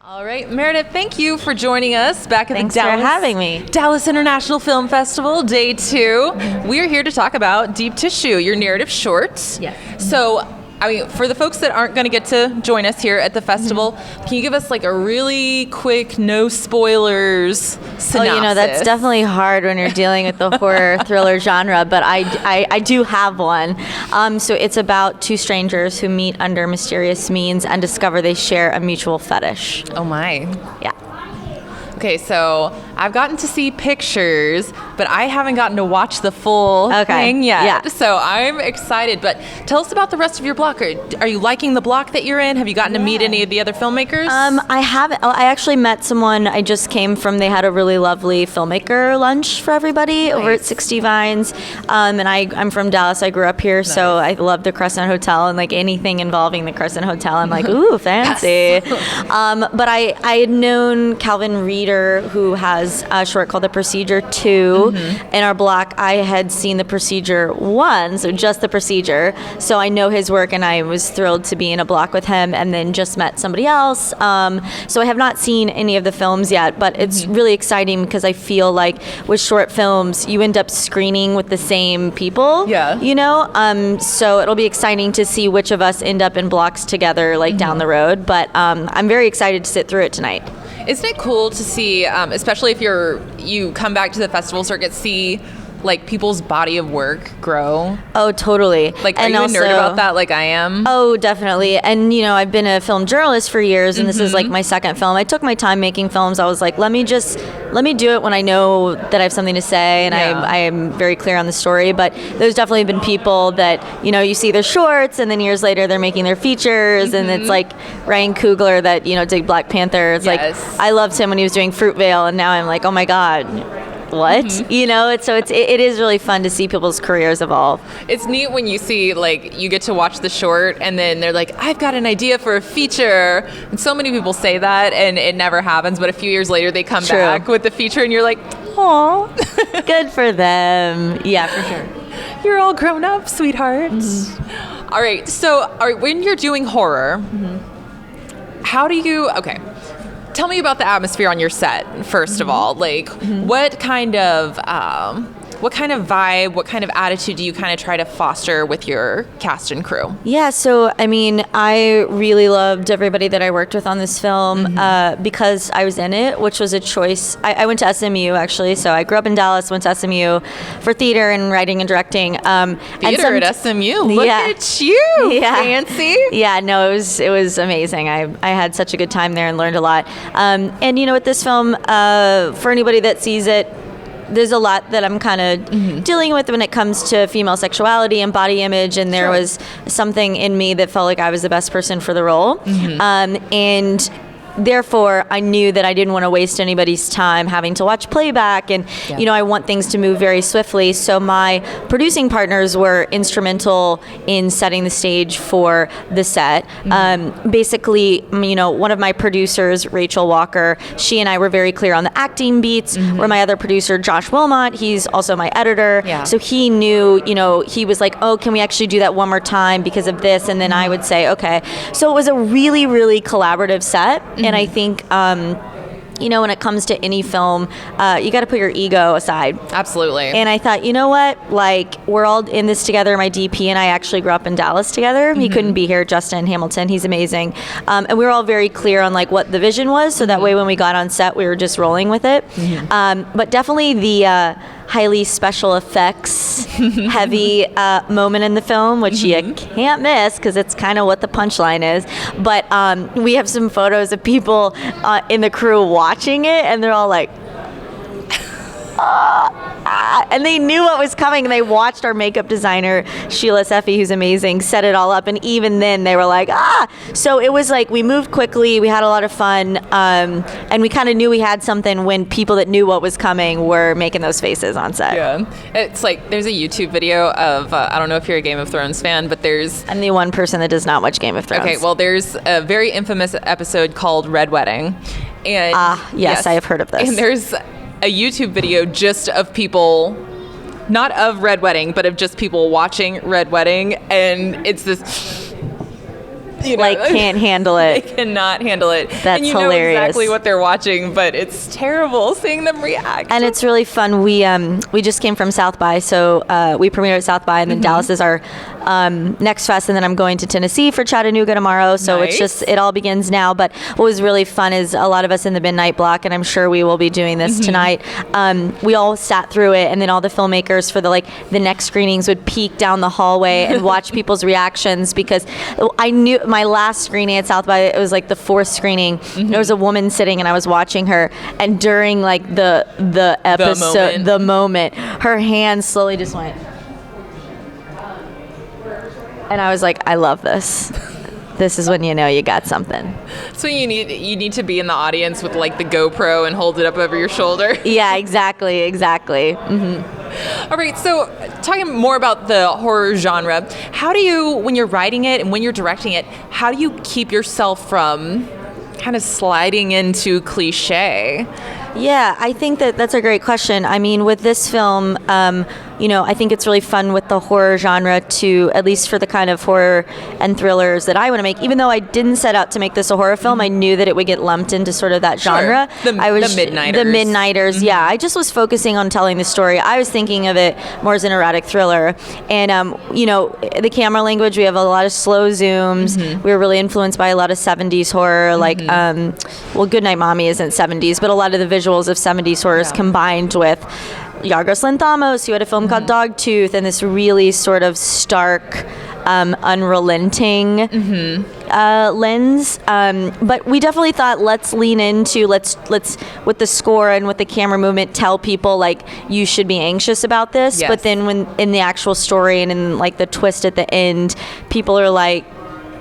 All right, Meredith, thank you for joining us back at Thanks the for having me. Dallas International Film Festival, Day 2. We're here to talk about Deep Tissue, your narrative short. Yes. So, I mean, for the folks that aren't going to get to join us here at the festival, can you give us like a really quick, no spoilers synopsis? Oh, that's definitely hard when you're dealing with the horror thriller genre, but I do have one. So it's about two strangers who meet under mysterious means and discover they share a mutual fetish. Oh my. Yeah. Okay, so I've gotten to see pictures, but I haven't gotten to watch the full thing yet. Yeah. So I'm excited. But tell us about the rest of your block. Are you liking the block that you're in? Have you gotten to meet any of the other filmmakers? I haven't. I actually met someone. I just came from. They had a really lovely filmmaker lunch for everybody over at 60 Vines. And I'm from Dallas. I grew up here, so I love the Crescent Hotel and like anything involving the Crescent Hotel. I'm like, ooh, fancy. But I had known Calvin Reeder, who has a short called The Procedure 2 in our block. I had seen The Procedure 1, so just The Procedure. So I know his work, and I was thrilled to be in a block with him, and then just met somebody else. So I have not seen any of the films yet, but it's really exciting because I feel like with short films, you end up screening with the same people. Yeah. So it'll be exciting to see which of us end up in blocks together, like down the road. But I'm very excited to sit through it tonight. Isn't it cool to see, especially if you come back to the festival circuit, see like people's body of work grow? Oh, totally. Like, are you a nerd about that like I am? Oh, definitely. And, I've been a film journalist for years, and this is like my second film. I took my time making films. I was like, let me do it when I know that I have something to say, and I am very clear on the story. But there's definitely been people that, you see their shorts, and then years later they're making their features, and it's like Ryan Coogler that, did Black Panther. It's like, I loved him when he was doing Fruitvale, and now I'm like, oh my God, what? It is really fun to see people's careers evolve. It's neat when you see, like, you get to watch the short and then they're like, I've got an idea for a feature. And so many people say that and it never happens, but a few years later they come back with the feature and you're like, aw. Good for them. Yeah, for sure. You're all grown up, sweetheart. All right, so when you're doing horror, how do you, tell me about the atmosphere on your set, first of all. Like, what kind of vibe, what kind of attitude do you kind of try to foster with your cast and crew? Yeah, so, I really loved everybody that I worked with on this film because I was in it, which was a choice. I went to SMU, actually, so I grew up in Dallas, went to SMU for theater and writing and directing. Theater at SMU, look at you, fancy. Yeah, no, it was amazing. I had such a good time there and learned a lot. And, with this film, for anybody that sees it, there's a lot that I'm kind of dealing with when it comes to female sexuality and body image, and there was something in me that felt like I was the best person for the role. And therefore, I knew that I didn't want to waste anybody's time having to watch playback, and I want things to move very swiftly. So my producing partners were instrumental in setting the stage for the set. Basically, one of my producers, Rachel Walker, she and I were very clear on the acting beats. Where my other producer, Josh Wilmot, he's also my editor. So he knew, he was like, oh, can we actually do that one more time because of this? And then I would say, okay. So it was a really, really collaborative set. And I think, when it comes to any film, you got to put your ego aside. Absolutely. And I thought, you know what? Like, we're all in this together. My DP and I actually grew up in Dallas together. He couldn't be here, Justin Hamilton. He's amazing. And we were all very clear on, like, what the vision was. So that way when we got on set, we were just rolling with it. But definitely the highly special effects heavy moment in the film, which you can't miss because it's kind of what the punchline is. But we have some photos of people in the crew watching it, and they're all like, and they knew what was coming, and they watched our makeup designer, Sheila Seffi, who's amazing, set it all up, and even then they were like, So it was like we moved quickly, we had a lot of fun, and we kind of knew we had something when people that knew what was coming were making those faces on set. Yeah. It's like, there's a YouTube video of, I don't know if you're a Game of Thrones fan, but I'm the one person that does not watch Game of Thrones. Okay, well, there's a very infamous episode called Red Wedding. And yes, I have heard of this. And there's a YouTube video just of people, not of Red Wedding, but of just people watching Red Wedding, and it's this can't handle it. They cannot handle it. That's and you hilarious. know exactly what they're watching, but it's terrible seeing them react. And it's really fun. We just came from South by, so we premiered at South by, and then Dallas is our next fest, and then I'm going to Tennessee for Chattanooga tomorrow. So Nice. it all begins now. But what was really fun is a lot of us in the midnight block, and I'm sure we will be doing this tonight. We all sat through it, and then all the filmmakers for the next screenings would peek down the hallway and watch people's reactions, because I knew my last screening at South by, it was like the fourth screening. There was a woman sitting, and I was watching her, and during like the episode, the moment, her hand slowly just went. And I was like, I love this. This is when you know you got something. So you need to be in the audience with like the GoPro and hold it up over your shoulder. Yeah, exactly. All right, so talking more about the horror genre, how do you, when you're writing it and when you're directing it, how do you keep yourself from kind of sliding into cliche? Yeah, I think that's a great question. I mean, with this film, I think it's really fun with the horror genre to, at least for the kind of horror and thrillers that I want to make. Even though I didn't set out to make this a horror film, I knew that it would get lumped into sort of that genre. The Midnighters. The Midnighters, yeah. I just was focusing on telling the story. I was thinking of it more as an erotic thriller. And, the camera language, we have a lot of slow zooms. We were really influenced by a lot of 70s horror, like, Goodnight Mommy isn't 70s, but a lot of the visuals of 70s horrors combined with Yorgos Lanthimos, who had a film called Dogtooth, and this really sort of stark, unrelenting lens. But we definitely thought, let's lean into, let's with the score and with the camera movement, tell people like you should be anxious about this. Yes. But then when in the actual story and in like the twist at the end, people are like,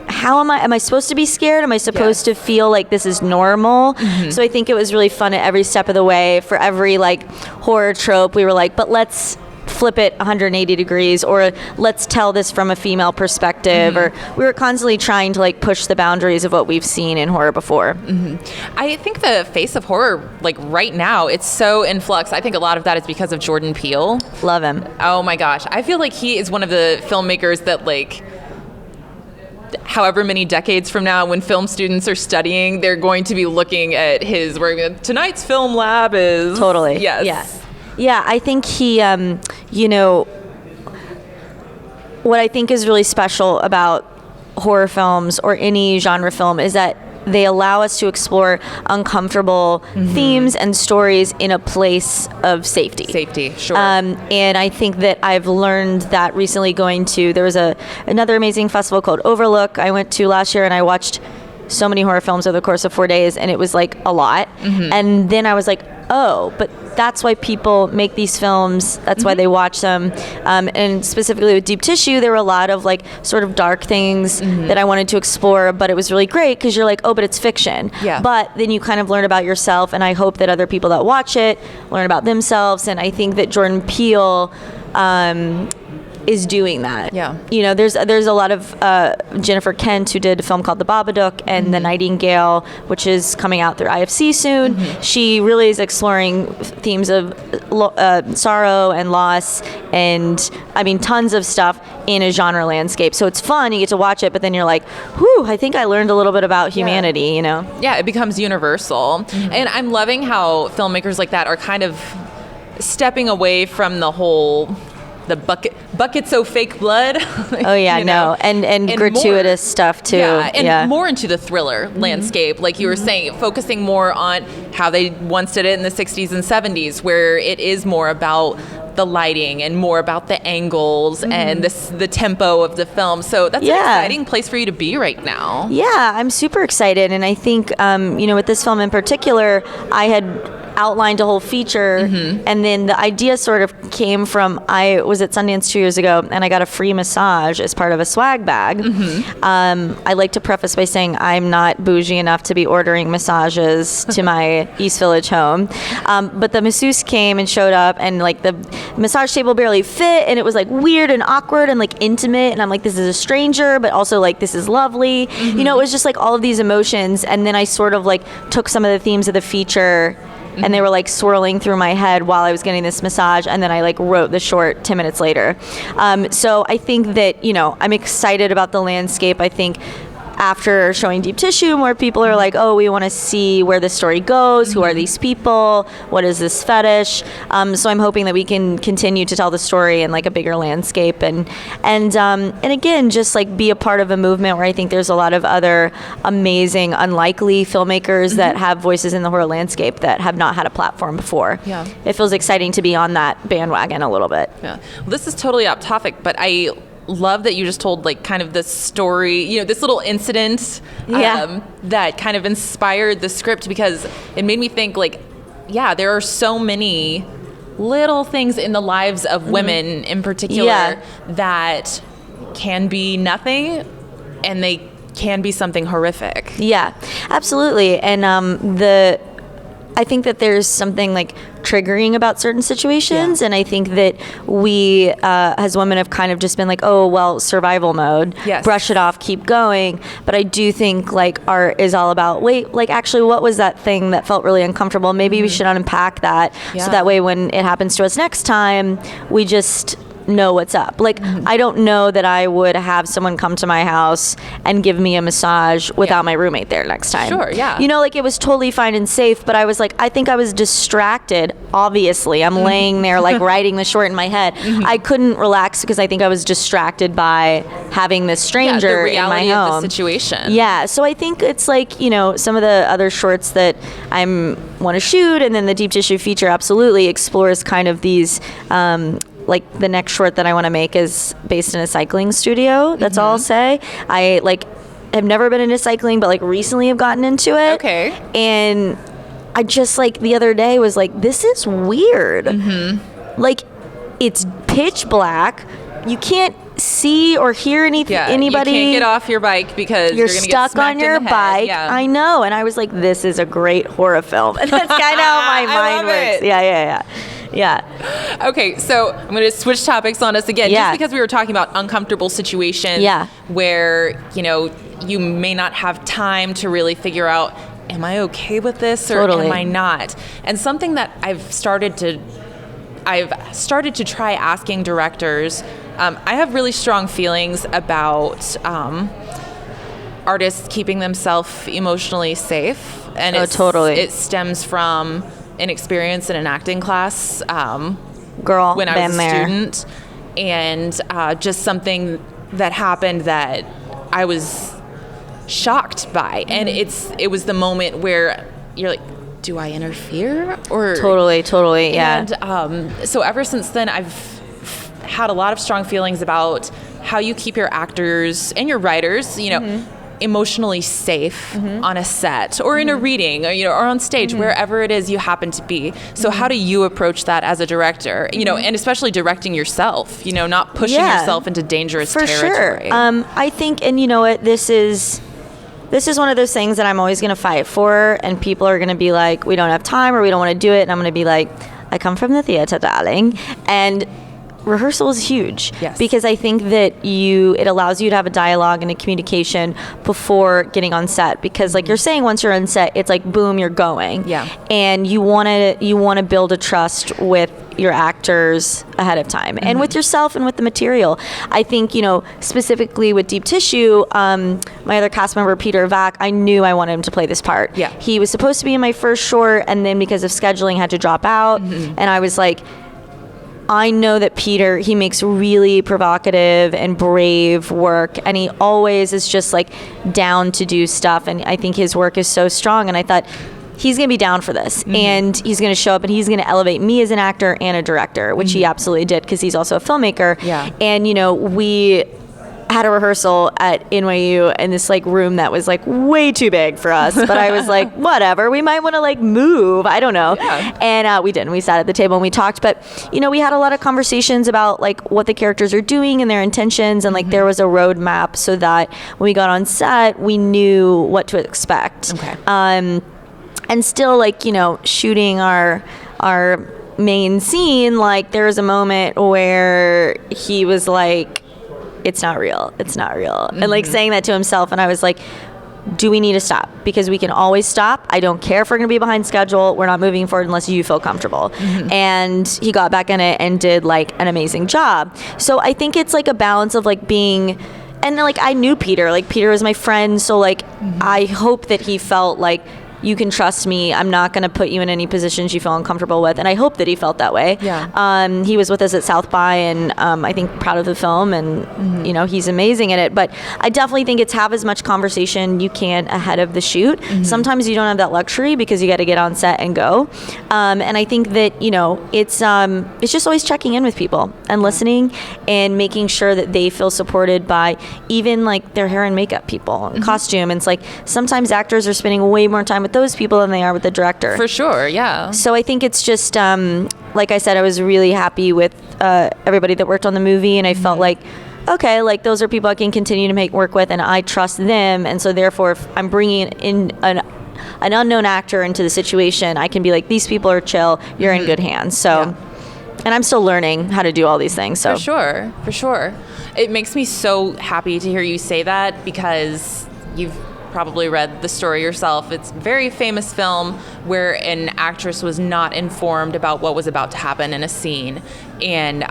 how am I supposed to be scared? Am I supposed to feel like this is normal? So I think it was really fun at every step of the way. For every like horror trope, we were like, but let's flip it 180 degrees, or let's tell this from a female perspective, or we were constantly trying to like push the boundaries of what we've seen in horror before. I think the face of horror, like right now, it's so in flux. I think a lot of that is because of Jordan Peele. Love him. Oh my gosh. I feel like he is one of the filmmakers that like, however many decades from now, when film students are studying, they're going to be looking at his work. Tonight's film lab is... Totally. Yes. Yeah, I think he, what I think is really special about horror films or any genre film is that they allow us to explore uncomfortable themes and stories in a place of safety. Sure. And I think that I've learned that recently there was another amazing festival called Overlook I went to last year, and I watched so many horror films over the course of 4 days, and it was like a lot. And then I was like, oh, but that's why people make these films. That's why they watch them. And specifically with Deep Tissue, there were a lot of like sort of dark things that I wanted to explore, but it was really great because you're like, oh, but it's fiction. Yeah. But then you kind of learn about yourself, and I hope that other people that watch it learn about themselves. And I think that Jordan Peele is doing that. Yeah. There's a lot of Jennifer Kent, who did a film called The Babadook, and The Nightingale, which is coming out through IFC soon. She really is exploring themes of sorrow and loss, and I mean tons of stuff in a genre landscape. So it's fun, you get to watch it, but then you're like, whew, I think I learned a little bit about humanity, Yeah, it becomes universal. And I'm loving how filmmakers like that are kind of stepping away from the whole... the bucket so fake blood. Oh yeah, and gratuitous more, stuff too. Yeah, and more into the thriller landscape, like you were saying, focusing more on how they once did it in the 60s and 70s, where it is more about the lighting and more about the angles and the tempo of the film. So that's an exciting place for you to be right now. Yeah, I'm super excited, and I think with this film in particular, I had outlined a whole feature, and then the idea sort of came from, I was at Sundance 2 years ago, and I got a free massage as part of a swag bag. I like to preface by saying I'm not bougie enough to be ordering massages to my East Village home, but the masseuse came and showed up, and like the massage table barely fit, and it was like weird and awkward and like intimate, and I'm like, this is a stranger, but also like this is lovely. It was just like all of these emotions, and then I sort of like took some of the themes of the feature, and they were like swirling through my head while I was getting this massage, and then I like wrote the short 10 minutes later. So I think that, I'm excited about the landscape. I think after showing Deep Tissue, more people are like, oh, we want to see where the story goes. Who are these people? What is this fetish? So I'm hoping that we can continue to tell the story in like a bigger landscape, and again, just like be a part of a movement where I think there's a lot of other amazing, unlikely filmmakers that have voices in the horror landscape that have not had a platform before. Yeah. It feels exciting to be on that bandwagon a little bit. Yeah. Well, this is totally off topic, but I love that you just told like kind of this story, you know, this little incident that kind of inspired the script, because it made me think like, yeah, there are so many little things in the lives of women in particular that can be nothing, and they can be something horrific. Yeah, absolutely. And I think that there's something like triggering about certain situations, and I think that we as women have kind of just been like, oh well, survival mode, brush it off, keep going. But I do think like art is all about, wait, like actually what was that thing that felt really uncomfortable? Maybe we should unpack that, so that way when it happens to us next time, we just know what's up. Like I don't know that I would have someone come to my house and give me a massage without my roommate there next time. Sure, yeah. You know, like it was totally fine and safe, but I was like, I think I was distracted. Obviously, I'm laying there like writing the short in my head. I couldn't relax because I think I was distracted by having this stranger in my home. Of the situation. Yeah, so I think it's like, you know, some of the other shorts that I want to shoot, and then the Deep Tissue feature absolutely explores kind of these like the next short that I want to make is based in a cycling studio. That's all I'll say. I like have never been into cycling, but like recently have gotten into it. Okay. And I just like the other day was like, this is weird. Like it's pitch black. You can't see or hear anybody. You can't get off your bike because you're gonna stuck get on your bike. Yeah. I know. And I was like, this is a great horror film. And that's kind of how my mind works. Yeah. Okay, so I'm going to switch topics on us again, just because we were talking about uncomfortable situations where, you know, you may not have time to really figure out, am I okay with this or am I not? And something that I've started to try asking directors. I have really strong feelings about artists keeping themselves emotionally safe, and it stems from an experience in an acting class when I was a student, and just something that happened that I was shocked by, and it was the moment where you're like, do I interfere? Or totally, yeah. And so ever since then, I've had a lot of strong feelings about how you keep your actors and your writers, you know, emotionally safe on a set or in a reading, or, you know, or on stage, wherever it is you happen to be. So how do you approach that as a director? You know, and especially directing yourself, you know, not pushing yourself into dangerous territory. Sure. I think, and you know what, this is one of those things that I'm always going to fight for, and people are going to be like, we don't have time or we don't want to do it. And I'm going to be like, I come from the theater, darling. And rehearsal is huge because I think that it allows you to have a dialogue and a communication before getting on set, because like you're saying, once you're on set, it's like boom, you're going. And you want to build a trust with your actors ahead of time and with yourself and with the material. I think, you know, specifically with Deep Tissue, my other cast member, Peter Vack, I knew I wanted him to play this part. He was supposed to be in my first short, and then because of scheduling had to drop out. And I was like, I know that Peter, he makes really provocative and brave work, and he always is just like down to do stuff, and I think his work is so strong, and I thought he's going to be down for this, and he's going to show up and he's going to elevate me as an actor and a director, which he absolutely did because he's also a filmmaker. And, you know, we had a rehearsal at NYU in this like room that was like way too big for us, but I was like, whatever, we might want to like move, I don't know. And we didn't. We sat at the table and we talked, but you know, we had a lot of conversations about like what the characters are doing and their intentions, and like there was a roadmap so that when we got on set, we knew what to expect. And still, like, you know, shooting our main scene, like there was a moment where he was like, it's not real. And like saying that to himself. And I was like, do we need to stop? Because we can always stop. I don't care if we're going to be behind schedule. We're not moving forward unless you feel comfortable. And he got back in it and did like an amazing job. So I think it's like a balance of like being And like I knew Peter. Like Peter was my friend, so like I hope that he felt like you can trust me. I'm not going to put you in any positions you feel uncomfortable with. And I hope that he felt that way. Yeah. He was with us at South by, and I think proud of the film, and you know, he's amazing at it. But I definitely think it's have as much conversation you can ahead of the shoot. Sometimes you don't have that luxury because you got to get on set and go. And I think that, you know, it's just always checking in with people and listening and making sure that they feel supported by even like their hair and makeup people and costume. And it's like sometimes actors are spending way more time with those people than they are with the director. For sure, yeah. So I think it's just, like I said, I was really happy with everybody that worked on the movie, and I felt like, okay, like those are people I can continue to make work with, and I trust them, and so therefore if I'm bringing in an unknown actor into the situation, I can be like, these people are chill, you're in good hands. So, and I'm still learning how to do all these things. So For sure. It makes me so happy to hear you say that, because you've probably read the story yourself. It's a very famous film where an actress was not informed about what was about to happen in a scene, and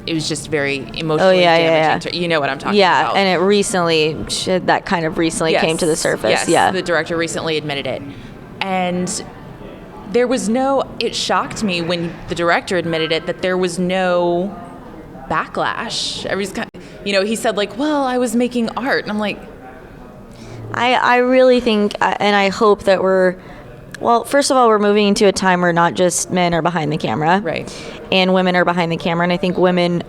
it was just very emotionally damaging. You know what I'm talking about. Yeah, and it recently, that kind of recently came to the surface. Yes, the director recently admitted it. And there was it shocked me when the director admitted it that there was no backlash. Everybody's kind of, you know, he said like, well, I was making art. And I'm like, I really think, and I hope that first of all, we're moving into a time where not just men are behind the camera. Right. And women are behind the camera. And I think women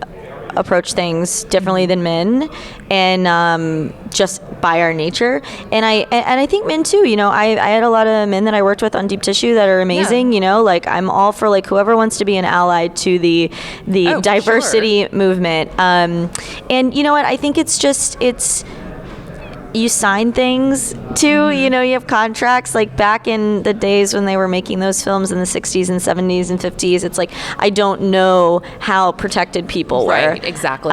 approach things differently than men, and just by our nature. And I think men too, you know, I had a lot of men that I worked with on Deep Tissue that are amazing, you know, like I'm all for like whoever wants to be an ally to the diversity movement. And you know what, I think it's you sign things too, you know, you have contracts. Like back in the days when they were making those films in the 60s and 70s and 50s, it's like, I don't know how protected people were. Right, exactly.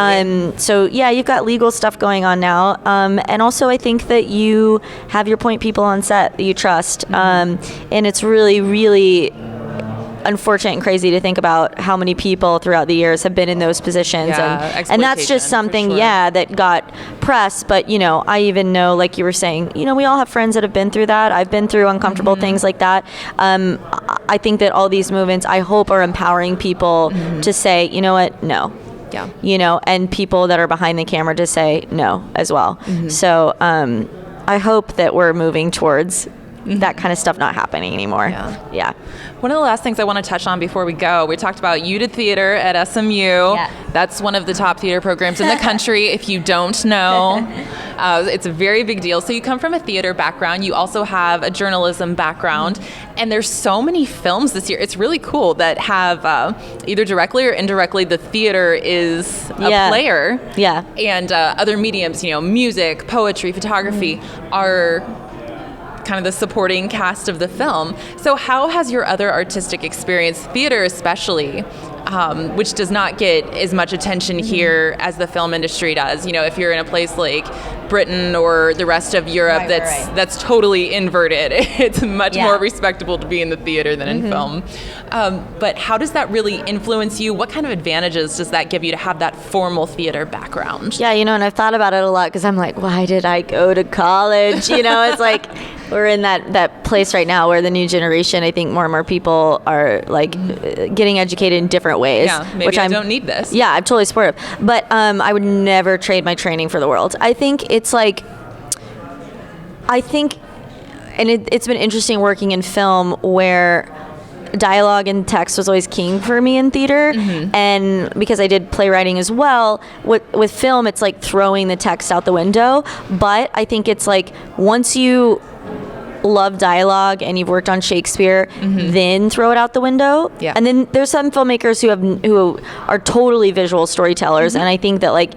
So yeah, you've got legal stuff going on now. And also I think that you have your point people on set that you trust. And it's really, really unfortunate and crazy to think about how many people throughout the years have been in those positions, and that's just something that got press. But you know, I even know, like you were saying, you know, we all have friends that have been through that. I've been through uncomfortable things like that. I think that all these movements, I hope, are empowering people to say, you know what, no. Yeah. You know, and people that are behind the camera to say no as well. So I hope that we're moving towards that kind of stuff not happening anymore. Yeah. One of the last things I want to touch on before we go, we talked about you did theater at SMU. Yeah. That's one of the top theater programs in the country. If you don't know, it's a very big deal. So you come from a theater background. You also have a journalism background. And there's so many films this year. It's really cool that have either directly or indirectly the theater is a player. Yeah. And other mediums, you know, music, poetry, photography are kind of the supporting cast of the film. So how has your other artistic experience, theater especially, which does not get as much attention here as the film industry does, you know, if you're in a place like Britain or the rest of Europe, that's totally inverted. It's much more respectable to be in the theater than in film. But how does that really influence you? What kind of advantages does that give you to have that formal theater background? Yeah, you know, and I've thought about it a lot because I'm like, why did I go to college? You know, it's like we're in that place right now where the new generation, I think more and more people are like getting educated in different ways. Yeah, maybe I don't need this. Yeah, I'm totally supportive. But I would never trade my training for the world. I think it's like, and it's been interesting working in film where dialogue and text was always king for me in theater, and because I did playwriting as well, with film it's like throwing the text out the window. But I think it's like once you love dialogue and you've worked on Shakespeare, then throw it out the window. Yeah. And then there's some filmmakers who are totally visual storytellers, and I think that like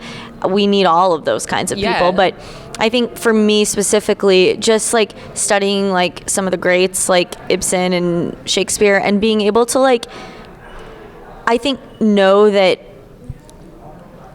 we need all of those kinds of people. But I think for me specifically, just like studying like some of the greats like Ibsen and Shakespeare, and being able to like, I think, know that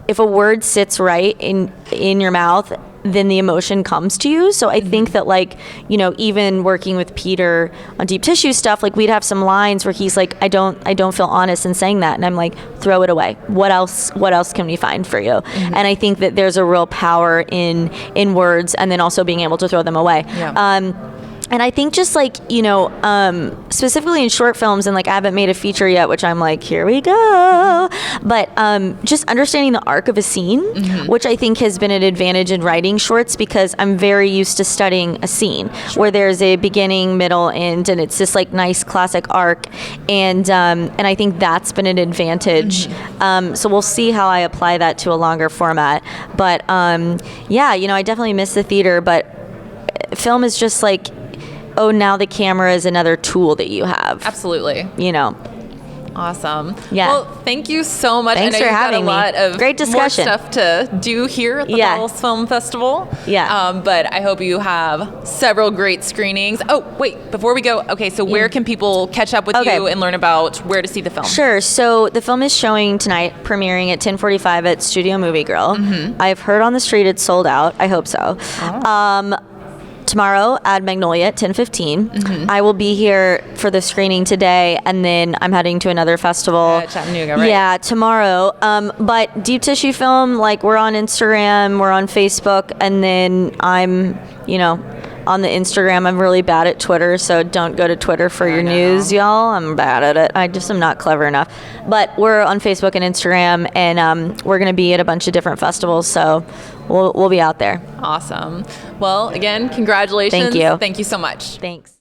if a word sits right in your mouth then the emotion comes to you. So I think that, like, you know, even working with Peter on deep tissue stuff, like, we'd have some lines where he's like, I don't feel honest in saying that, and I'm like, throw it away. What else can we find for you? And I think that there's a real power in words, and then also being able to throw them away. And I think just, like, you know, specifically in short films, and, like, I haven't made a feature yet, which I'm like, here we go. But just understanding the arc of a scene, which I think has been an advantage in writing shorts, because I'm very used to studying a scene where there's a beginning, middle, end, and it's this, like, nice classic arc. And I think that's been an advantage. So we'll see how I apply that to a longer format. But yeah, you know, I definitely miss the theater, but film is just like, oh, now the camera is another tool that you have. Absolutely. You know. Awesome. Yeah. Well, thank you so much. Thanks I know for you've having got a lot me. of Great discussion. more stuff to do here at the Dallas Film Festival. But I hope you have several great screenings. Oh, wait, before we go, okay, so where can people catch up with you and learn about where to see the film? Sure. So the film is showing tonight, premiering at 10:45 at Studio Movie Grill. I've heard on the street it's sold out. I hope so. Tomorrow at Magnolia at 10:15. I will be here for the screening today, and then I'm heading to another festival. Chattanooga, right? Yeah, tomorrow. But Deep Tissue Film, like, we're on Instagram, we're on Facebook, and then I'm, you know, on the Instagram. I'm really bad at Twitter, so don't go to Twitter for your news, y'all. I'm bad at it. I just am not clever enough. But we're on Facebook and Instagram, and we're going to be at a bunch of different festivals, so we'll be out there. Awesome. Well, again, congratulations. Thank you. Thank you so much. Thanks.